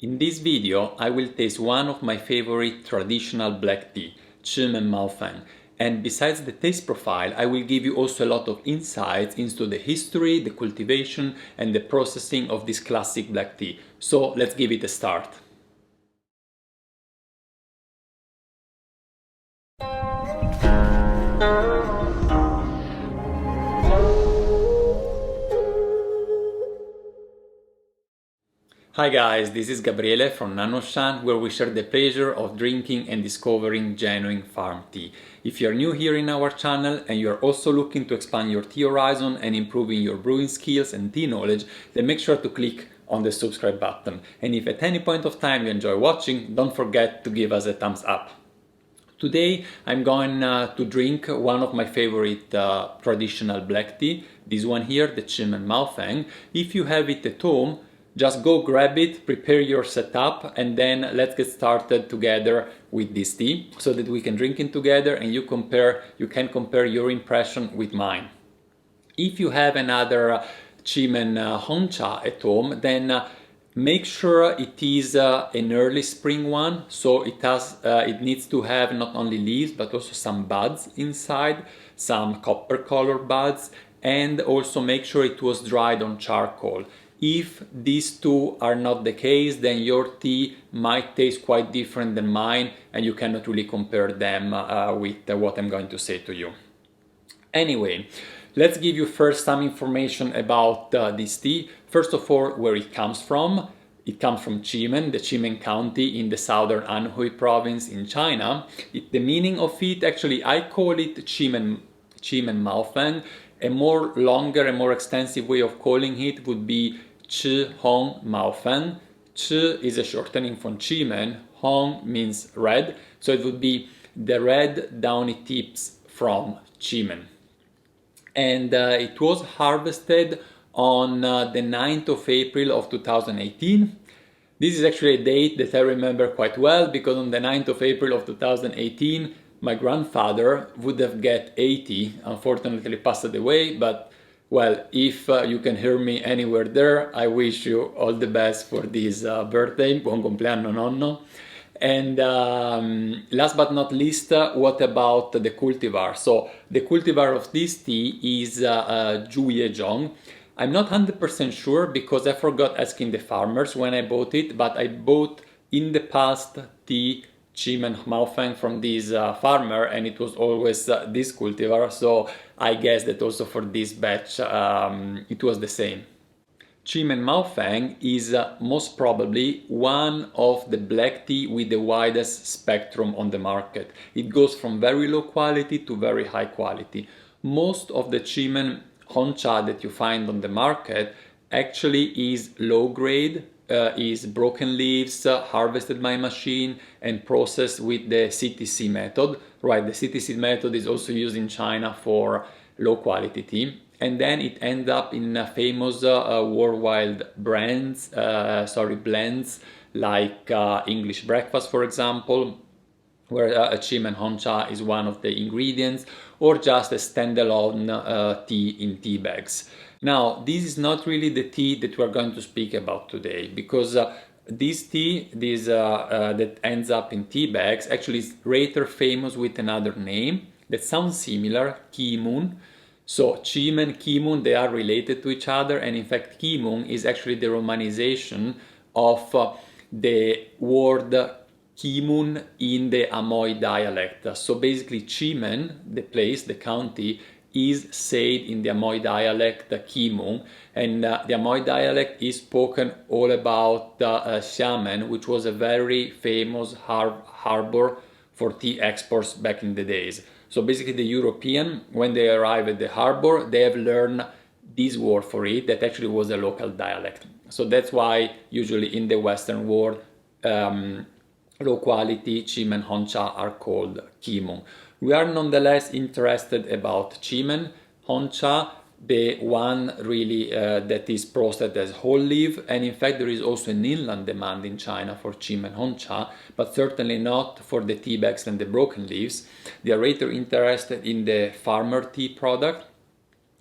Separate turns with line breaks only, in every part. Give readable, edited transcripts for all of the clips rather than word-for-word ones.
In this video, I will taste one of my favorite traditional black tea, Qimen Maofeng. And besides the taste profile, I will give you also a lot of insights into the history, the cultivation and the processing of this classic black tea. So let's give it a start. Hi guys, this is Gabriele from nannuoshan, where we share the pleasure of drinking and discovering genuine farm tea. If you're new here in our channel and you're also looking to expand your tea horizon and improving your brewing skills and tea knowledge, then make sure to click on the subscribe button. And if at any point of time you enjoy watching, don't forget to give us a thumbs up. Today I'm going to drink one of my favorite traditional black tea, this one here, the Qimen Maofeng. If you have it at home, just go grab it, prepare your setup, and then let's get started together with this tea so that we can drink it together and you can compare your impression with mine. If you have another Qimen Hong Cha at home, then make sure it is an early spring one, so it needs to have not only leaves but also some buds inside, some copper color buds, and also make sure it was dried on charcoal. If these two are not the case, then your tea might taste quite different than mine and you cannot really compare them with what I'm going to say to you. Anyway, let's give you first some information about this tea. First of all, where it comes from. It comes from Qimen, the Qimen county in the southern Anhui province in China. The meaning of it, actually, I call it Qimen Maofeng. A more longer and more extensive way of calling it would be Qimen Hong Maofeng. Qi is a shortening from Qimen, Hong means red, so it would be the red downy tips from Qimen. And it was harvested on the 9th of April of 2018. This is actually a date that I remember quite well because on the 9th of April of 2018 my grandfather would have get 80, unfortunately passed away, but well, if you can hear me anywhere there, I wish you all the best for this birthday. Buon compleanno nonno. And last but not least, what about the cultivar? So the cultivar of this tea is Zhu Ye Zhong. I'm not 100% sure because I forgot asking the farmers when I bought it, but I bought in the past tea Qimen Maofeng from this farmer and it was always this cultivar, so I guess that also for this batch it was the same. Qimen Maofeng is most probably one of the black tea with the widest spectrum on the market. It goes from very low quality to very high quality. Most of the Qimen Hong Cha that you find on the market actually is low grade, is broken leaves, harvested by machine and processed with the CTC method. Right, the CTC method is also used in China for low quality tea. And then it ends up in famous worldwide blends like English breakfast, for example, where a Qimen Hong Cha is one of the ingredients, or just a standalone tea in tea bags. Now, this is not really the tea that we're going to speak about today, because this tea that ends up in tea bags actually is rather famous with another name that sounds similar, Keemun. So Qimen, Keemun, they are related to each other, and in fact Keemun is actually the romanization of the word Keemun in the Anhui dialect. So basically Qimen, the place, the county, is said in the Anhui dialect Keemun, and the Anhui dialect is spoken all about Xiamen, which was a very famous harbor for tea exports back in the days. So basically the European, when they arrive at the harbor, they have learned this word for it that actually was a local dialect. So that's why usually in the Western world low quality Qimen Hong Cha are called Keemun. We are nonetheless interested about Qimen Hong Cha, the one really that is processed as whole leaf, and in fact there is also an inland demand in China for Qimen Hong Cha, but certainly not for the tea bags and the broken leaves. They are rather interested in the farmer tea product,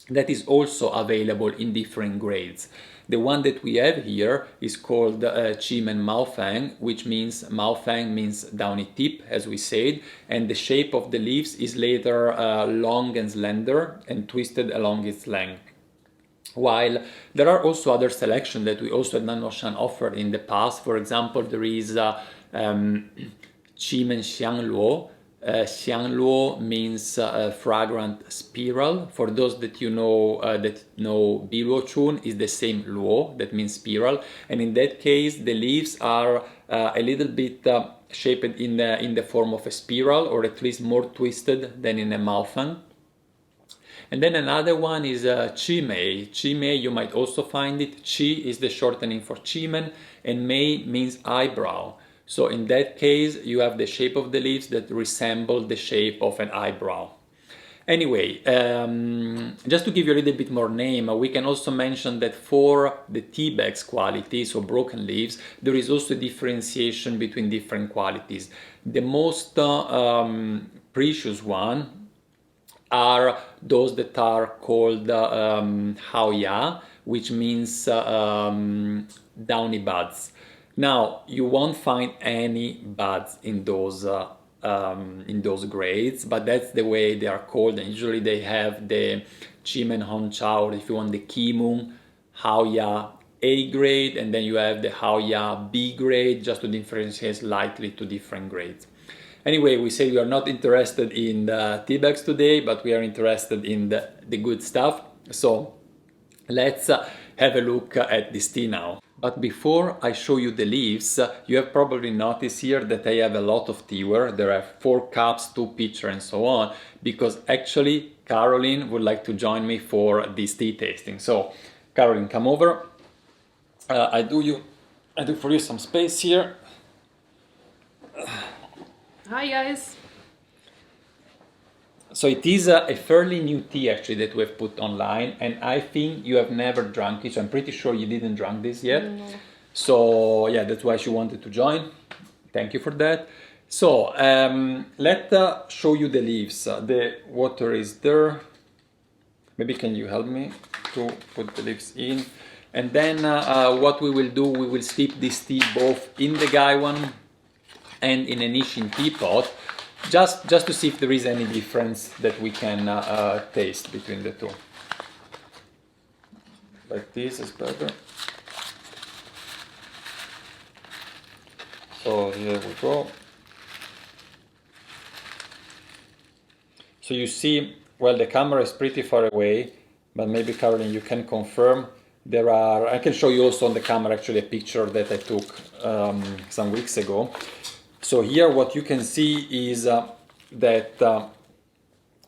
that is also available in different grades. The one that we have here is called Qimen Maofeng, which means Maofeng means downy tip, as we said, and the shape of the leaves is later long and slender and twisted along its length. While there are also other selections that we also at nannuoshan offered in the past. For example, there is Qimen Xiangluo. Xiangluo means fragrant spiral. For those that know Biluo is the same luo, that means spiral. And in that case, the leaves are a little bit shaped in the form of a spiral, or at least more twisted than in a maofeng. And then another one is Qimei. Qimei, you might also find it. Qi is the shortening for Qimen, and Mei means eyebrow. So in that case, you have the shape of the leaves that resemble the shape of an eyebrow. Anyway, just to give you a little bit more name, we can also mention that for the tea bags quality, so broken leaves, there is also differentiation between different qualities. The most precious one are those that are called haoya, which means downy buds. Now, you won't find any buds in those grades, but that's the way they are called. And usually they have the Qimen Hong Cha, or if you want the Keemun, haoya A grade, and then you have the haoya B grade, just to differentiate slightly to different grades. Anyway, we say we are not interested in the tea bags today, but we are interested in the good stuff. So let's have a look at this tea now. But before I show you the leaves, you have probably noticed here that I have a lot of teaware. There are 4 cups, 2 pitchers and so on, because actually Caroline would like to join me for this tea tasting. So Caroline, come over. I do for you some space here.
Hi guys!
So it is a fairly new tea actually that we have put online, and I think you have never drunk it, so I'm pretty sure you didn't drink this yet.
No.
So yeah, that's why she wanted to join. Thank you for that. So let's show you the leaves. The water is there. Maybe can you help me to put the leaves in? And then what we will do, we will steep this tea both in the gaiwan and in an Yixing teapot, just to see if there is any difference that we can taste between the two. Like this is better. So here we go. So you see, well, the camera is pretty far away, but maybe Caroline, you can confirm. There are, I can show you also on the camera actually a picture that I took some weeks ago. So here what you can see is that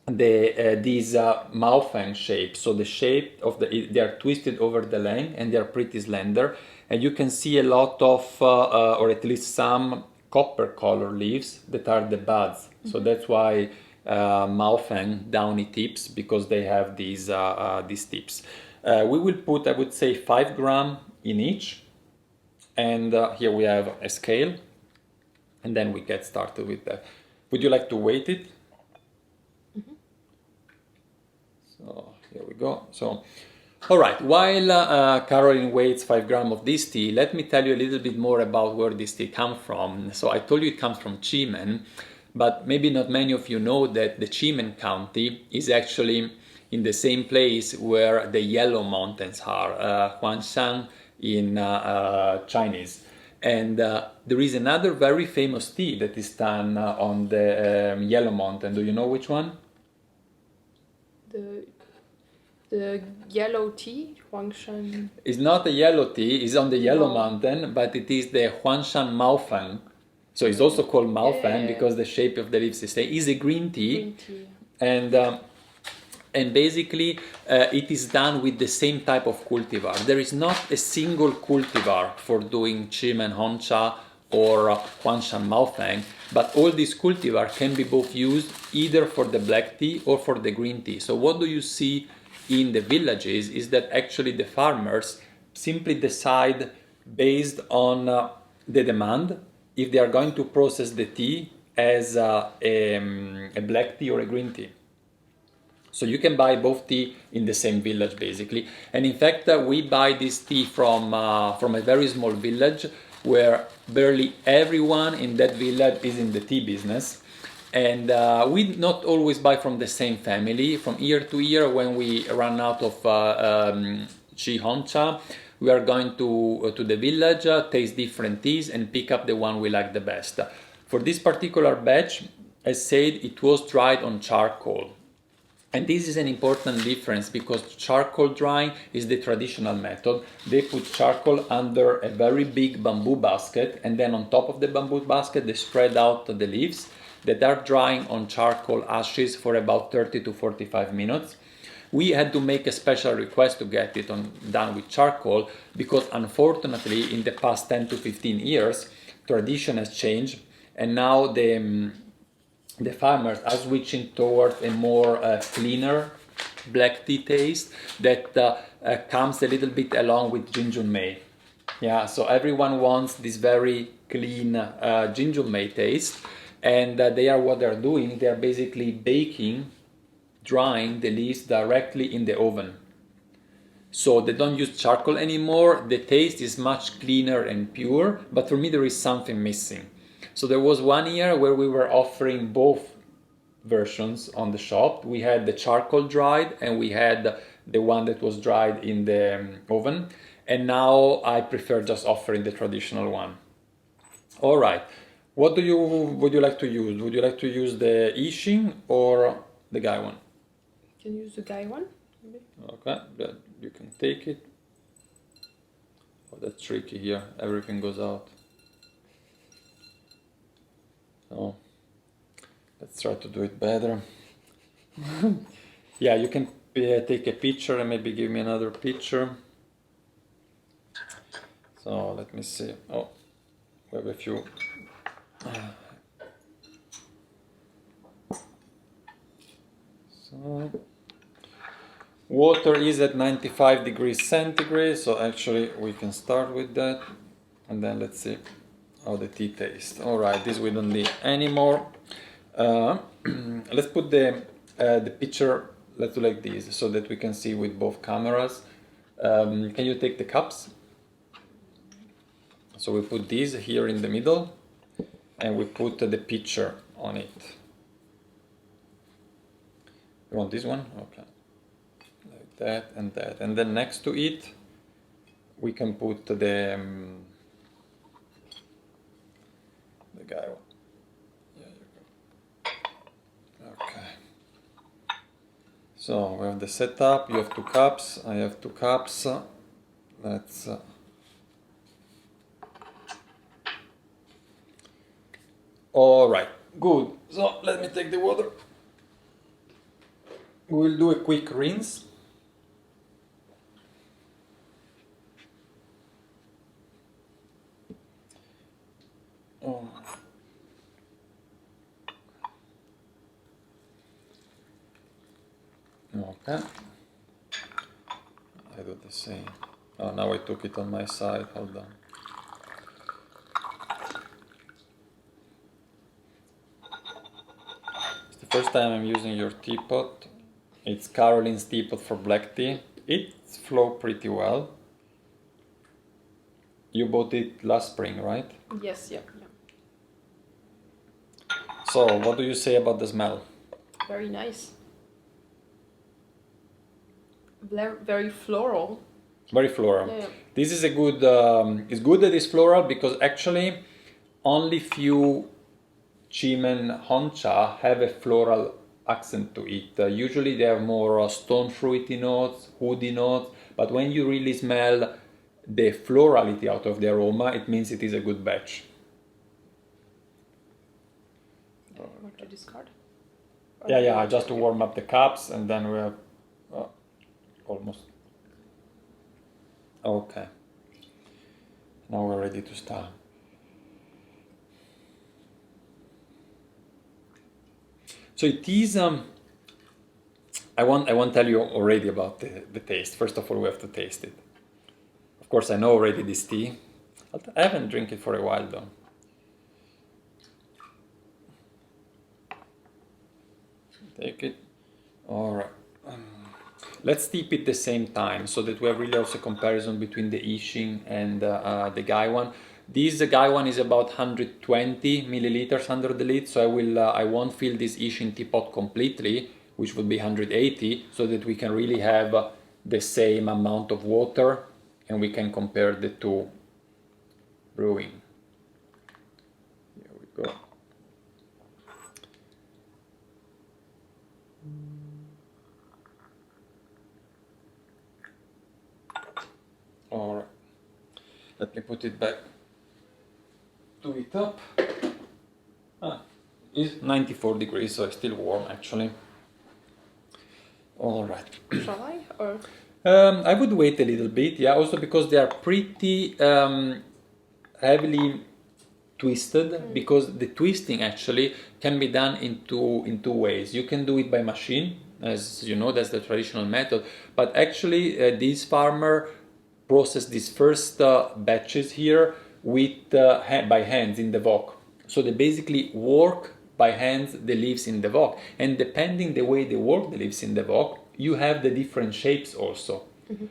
these Maofeng shapes, so the shape of they are twisted over the length and they are pretty slender, and you can see a lot of or at least some copper color leaves that are the buds. So that's why Maofeng downy tips, because they have these tips. We will put, I would say, 5 grams in each, and here we have a scale. And then we get started with that. Would you like to weight it?
Mm-hmm.
So here we go. So, all right, while Caroline weighs 5 grams of this tea, let me tell you a little bit more about where this tea comes from. So I told you it comes from Qimen, but maybe not many of you know that the Qimen County is actually in the same place where the Yellow Mountains are, Huangshan in Chinese. And there is another very famous tea that is done on the Yellow Mountain. Do you know which one?
The yellow tea, Huangshan.
It's not a yellow tea, it's on the Yellow Mountain, but it is the Huangshan Maofeng. So it's also called Maofeng because the shape of the leaves is the same. It's a green tea.
Green tea.
And basically it is done with the same type of cultivar. There is not a single cultivar for doing Qimen Hong Cha or Huangshan Maofeng, but all these cultivar can be both used either for the black tea or for the green tea. So what do you see in the villages is that actually the farmers simply decide based on the demand if they are going to process the tea as a black tea or a green tea. So you can buy both tea in the same village basically. And in fact, we buy this tea from a very small village where barely everyone in that village is in the tea business. And we not always buy from the same family. From year to year, when we run out of Qimen Hong Cha, we are going to the village, taste different teas and pick up the one we like the best. For this particular batch, as said, it was dried on charcoal. And this is an important difference because charcoal drying is the traditional method. They put charcoal under a very big bamboo basket, and then on top of the bamboo basket they spread out the leaves that are drying on charcoal ashes for about 30 to 45 minutes. We had to make a special request to get it done with charcoal because unfortunately in the past 10 to 15 years tradition has changed, and now the farmers are switching towards a more cleaner black tea taste that comes a little bit along with ginjul-mei. Yeah, so everyone wants this very clean ginjul-mei taste, and what they're doing, they're basically baking, drying the leaves directly in the oven. So they don't use charcoal anymore. The taste is much cleaner and pure, but for me there is something missing. So there was one year where we were offering both versions on the shop. We had the charcoal dried and we had the one that was dried in the oven. And now I prefer just offering the traditional one. All right. What would you like to use? Would you like to use the Yixing or the gaiwan?
You can use the gaiwan, maybe.
Okay, you can take it. Oh, that's tricky here. Everything goes out. So let's try to do it better. Yeah, you can take a picture and maybe give me another picture. So let me see. Oh, we have a few. So water is at 95 degrees centigrade, so actually we can start with that, and then let's see how the tea tastes. All right, this we don't need anymore. Let's put the picture, let's do like this so that we can see with both cameras. Can you take the cups? So we put these here in the middle and we put the picture on it. You want this one? Okay. Like that and that. And then next to it we can put the guy. Yeah, you go. Okay. So we have the setup. You have 2 cups. I have 2 cups. Let's. All right. Good. So let me take the water. We'll do a quick rinse. Oh. Okay. I do the same. Oh, now I took it on my side. Hold on. It's the first time I'm using your teapot. It's Caroline's teapot for black tea. It's flows pretty well. You bought it last spring, right?
Yes, yeah.
So, what do you say about the smell?
Very nice. Very floral.
Very floral.
Yeah.
This is a good. It's good that it's floral because actually, only few Qimen Hong Cha have a floral accent to it. Usually, they have more stone fruity notes, woody notes. But when you really smell the florality out of the aroma, it means it is a good batch.
Want to discard?
Yeah, just to warm up the cups, and then we have almost. Okay. Now we're ready to start. So it is. I won't tell you already about the taste. First of all, we have to taste it. Of course, I know already this tea. I haven't drank it for a while though. Take it. All right. Let's steep it the same time so that we have really also comparison between the Yixing and the gaiwan. This gaiwan is about 120 milliliters under the lid, so I won't fill this Yixing teapot completely, which would be 180, so that we can really have the same amount of water and we can compare the two brewing. Here we go. Alright, let me put it back to it up. It's 94 degrees, so it's still warm actually. Alright.
Shall I? Or
I would wait a little bit, yeah, also because they are pretty heavily twisted, because the twisting actually can be done in two ways. You can do it by machine, as you know, that's the traditional method, but actually this farmer process these first batches here with by hands in the wok. So they basically work by hands the leaves in the wok, and depending the way they work the leaves in the wok, you have the different shapes also.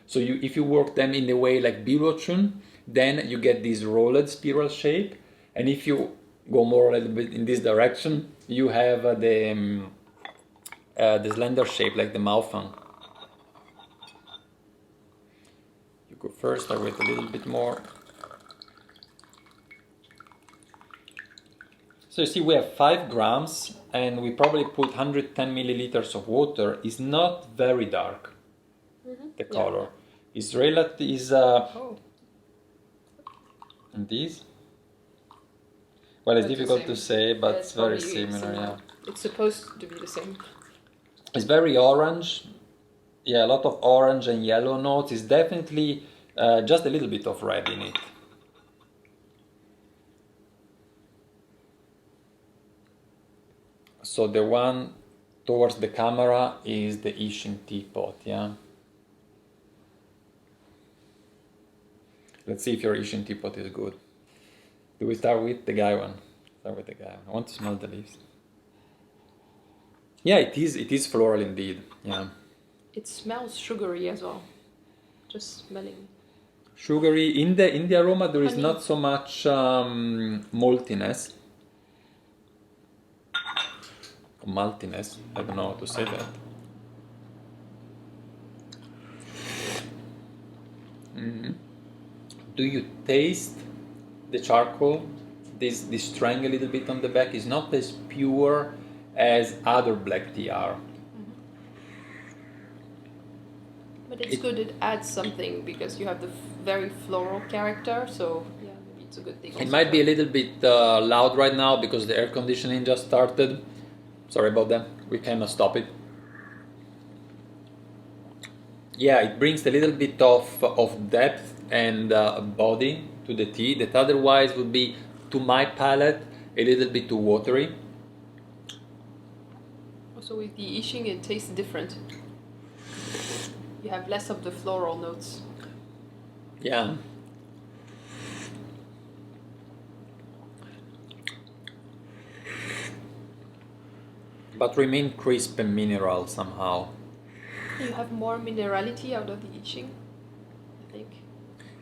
So if you work them in the way like billochun, then you get this rolled spiral shape, and if you go more a little bit in this direction, you have the slender shape like the Maofeng. Go first, I wait a little bit more. So you see we have 5 grams and we probably put 110 milliliters of water. It's not very dark, the color. It's relative, and this? Well, it's difficult to say, but it's very similar, yeah.
It's supposed to be the same.
It's very orange. Yeah, a lot of orange and yellow notes. It's definitely just a little bit of red in it. So the one towards the camera is the Yixing teapot, yeah? Let's see if your Yixing teapot is good. Do we start with the gaiwan? Start with the gaiwan. I want to smell the leaves. Yeah, it is floral indeed, yeah.
It smells sugary as well. Just smelling.
Sugary. In the aroma there is not so much maltiness. Maltiness, I don't know how to say that. Do you taste the charcoal? This strang a little bit on the back is not as pure as other black tea are.
But it's good, it adds something because you have the very floral character, so yeah, maybe it's a good thing.
It might be a little bit loud right now because the air conditioning just started. Sorry about that, we cannot stop it. Yeah, it brings a little bit of depth and body to the tea that otherwise would be, to my palate, a little bit too watery.
Also with the Yixing it tastes different. You have less of the floral notes.
Yeah. But remain crisp and mineral somehow.
You have more minerality out of the Yixing, I think.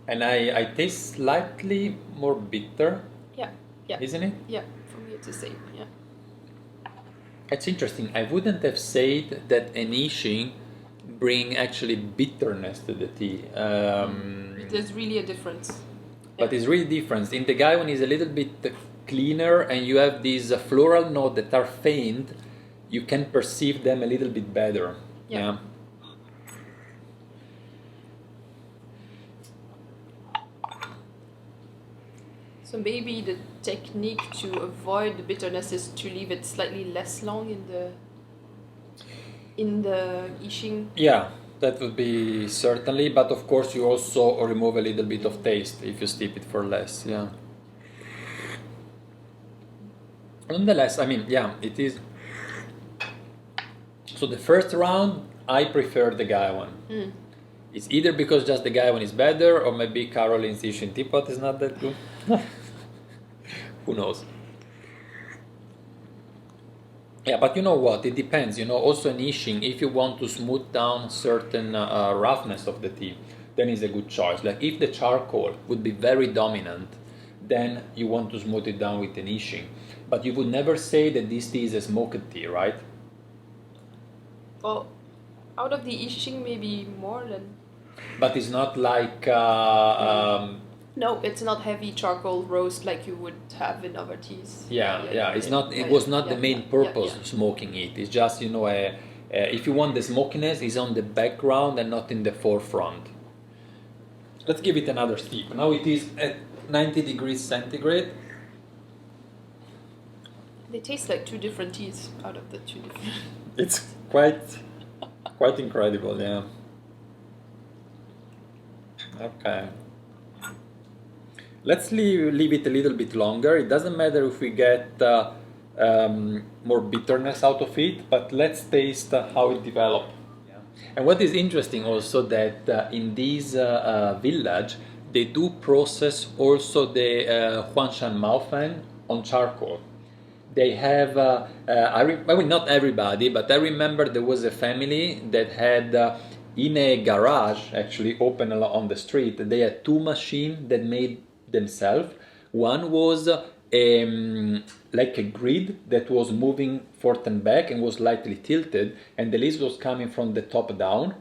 And I taste slightly more bitter.
Yeah, yeah.
Isn't it?
Yeah, for me it's the same, yeah.
It's interesting. I wouldn't have said that an Yixing bring actually bitterness to the tea.
There's really a difference.
But it's really different. In the gaiwan is a little bit cleaner, and you have these floral notes that are faint. You can perceive them a little bit better. Yeah.
So maybe the technique to avoid the bitterness is to leave it slightly less long in the Yixing.
Yeah, that would be certainly, but of course you also remove a little bit of taste if you steep it for less, yeah. Nonetheless, I mean, yeah, it is. So the first round, I prefer the gaiwan. It's either because just the gaiwan is better, or maybe Caroline's Yixing teapot is not that good. Who knows? Yeah, but you know what? It depends. You know, also in Yixing, if you want to smooth down certain roughness of the tea, then it's a good choice. Like if the charcoal would be very dominant, then you want to smooth it down with an Yixing. But you would never say that this tea is a smoked tea, right?
Well, out of the Yixing, maybe more than.
But it's not like
No, it's not heavy charcoal roast like you would have in other teas.
yeah. It's not. It was not the main purpose of smoking it. It's just, you know, if you want the smokiness, it's on the background and not in the forefront. Let's give it another steep. Now it is at 90 degrees centigrade.
They taste like two different teas out of the two different.
It's quite incredible, yeah. Okay. Let's leave it a little bit longer. It doesn't matter if we get more bitterness out of it, but let's taste how it develops. Yeah. And what is interesting also that in this village, they do process also the Qimen Maofeng on charcoal. They have, I mean, not everybody, but I remember there was a family that had in a garage, actually open on the street, they had two machines that made themselves. One was like a grid that was moving forth and back and was slightly tilted, and the list was coming from the top down.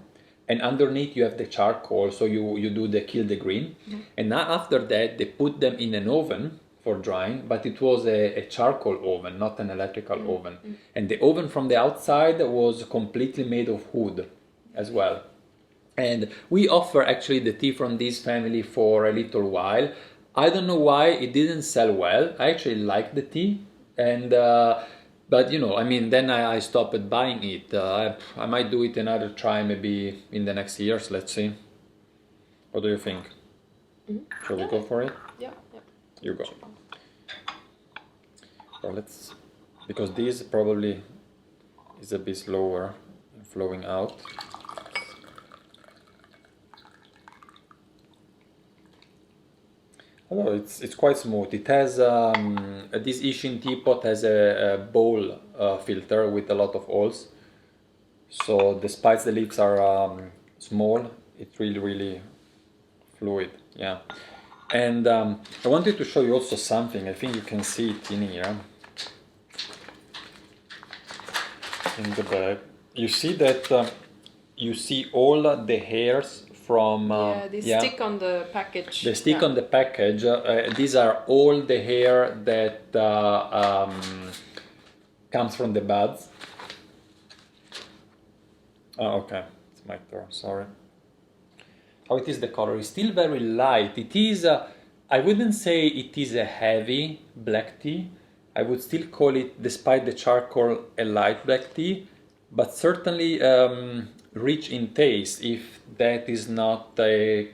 And underneath you have the charcoal, so you do the kill the green. Mm-hmm. And now after that, they put them in an oven for drying, but it was a charcoal oven, not an electrical oven. Mm-hmm. And the oven from the outside was completely made of wood as well. And we offer actually the tea from this family for a little while. I don't know why it didn't sell well. I actually liked the tea, and but you know, I mean, then I stopped buying it. I might do it another try maybe in the next years. Let's see. What do you think? Mm-hmm. Shall we go for it?
Yeah.
You go. Well, let's, because this probably is a bit slower in flowing out. Although it's quite smooth. It has this Yixing teapot has a bowl filter with a lot of holes. So despite the leaves are small, it's really fluid. Yeah. And I wanted to show you also something. I think you can see it in here, in the bag. You see that you see all the hairs from
they stick on the package.
They stick on the package. These are all the hair that comes from the buds. Oh, okay, it's my turn. Sorry. How it is the color? It's still very light. It is. I wouldn't say it is a heavy black tea. I would still call it, despite the charcoal, a light black tea, but certainly rich in taste, if that is not a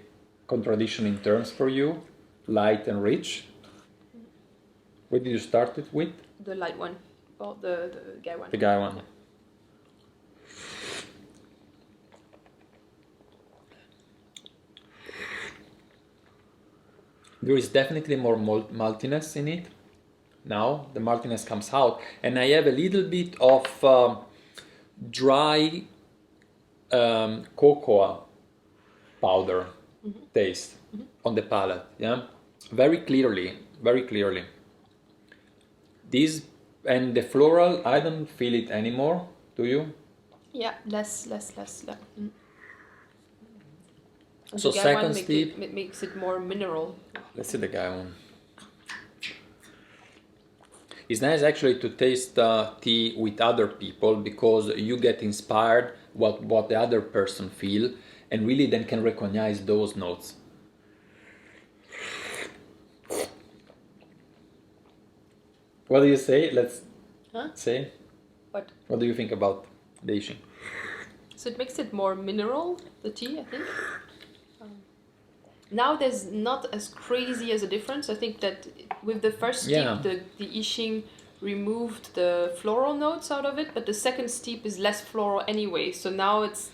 contradiction in terms for you. Light and rich. What did you start it with?
The light one, or the gaiwan.
The gaiwan.
Yeah.
There is definitely more maltiness in it. Now the maltiness comes out, and I have a little bit of dry cocoa powder taste on the palate. Yeah, very clearly. This and the floral, I don't feel it anymore. Do you?
Yeah, less. Mm.
So second step,
it makes it more mineral.
Let's see the gaiwan. It's nice actually to taste tea with other people, because you get inspired what the other person feel, and really then can recognize those notes. What do you say? Let's say. What do you think about the Yixing?
So it makes it more mineral, the tea, I think. Now there's not as crazy as a difference. I think that with the first steep, the Yixing removed the floral notes out of it, but the second steep is less floral anyway. So now it's,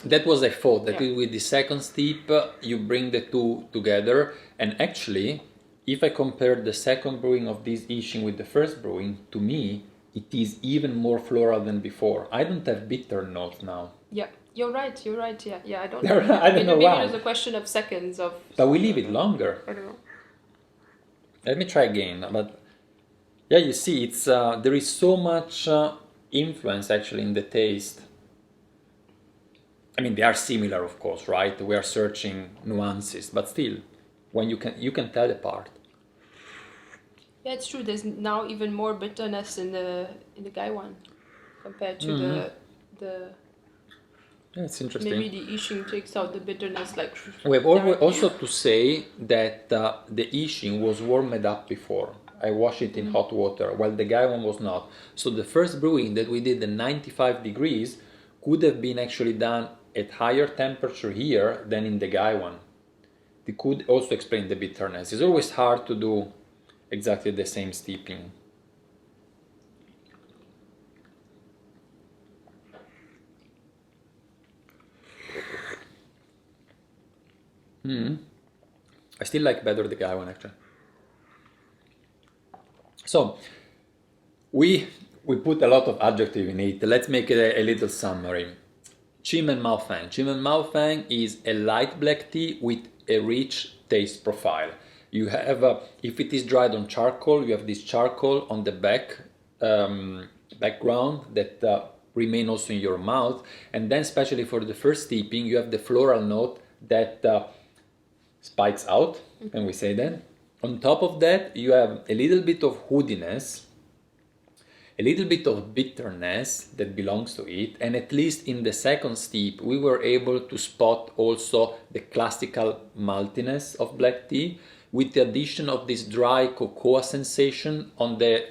That was a thought, that with the second steep, you bring the two together. And actually, if I compare the second brewing of this Yixing with the first brewing, to me,
it is even more floral than before. I don't have bitter notes now.
Yeah, you're right. Yeah. I don't
know
maybe
why.
It's a question of seconds of.
But we leave it longer.
I don't know.
Let me try again. But yeah, you see, it's there is so much influence actually in the taste. I mean, they are similar, of course, right? We are searching nuances, but still, when you can tell apart.
Yeah, it's true. There's now even more bitterness in the gaiwan compared to the.
Yeah, it's interesting.
Maybe the Yixing takes out the bitterness, like.
We have also to say that the Yixing was warmed up before. I washed it in hot water, while the gaiwan was not. So the first brewing that we did at 95 degrees could have been actually done at higher temperature here than in the gaiwan. It could also explain the bitterness. It's always hard to do exactly the same steeping. I still like better the gaiwan actually. So we put a lot of adjective in it. Let's make it a little summary. Qimen Maofeng. Qimen Maofeng is a light black tea with a rich taste profile. You have, if it is dried on charcoal, you have this charcoal on the background that remain also in your mouth. And then especially for the first steeping, you have the floral note that spikes out, can we say that? On top of that, you have a little bit of woodiness, a little bit of bitterness that belongs to it, and at least in the second steep, we were able to spot also the classical maltiness of black tea, with the addition of this dry cocoa sensation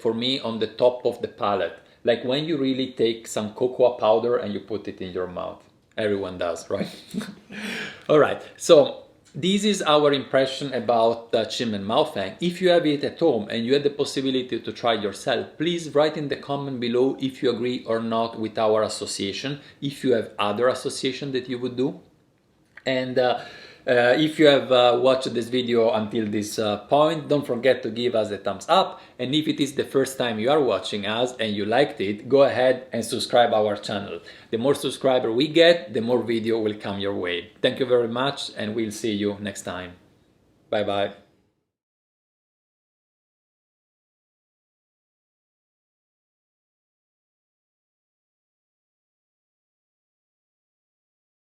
for me, on the top of the palate. Like when you really take some cocoa powder and you put it in your mouth. Everyone does, right? All right, so this is our impression about Qimen Maofeng. If you have it at home and you had the possibility to try yourself, please write in the comment below if you agree or not with our association, if you have other association that you would do. And if you have watched this video until this point, don't forget to give us a thumbs up. And if it is the first time you are watching us and you liked it, go ahead and subscribe our channel. The more subscribers we get, the more video will come your way. Thank you very much, and we'll see you next time. Bye bye.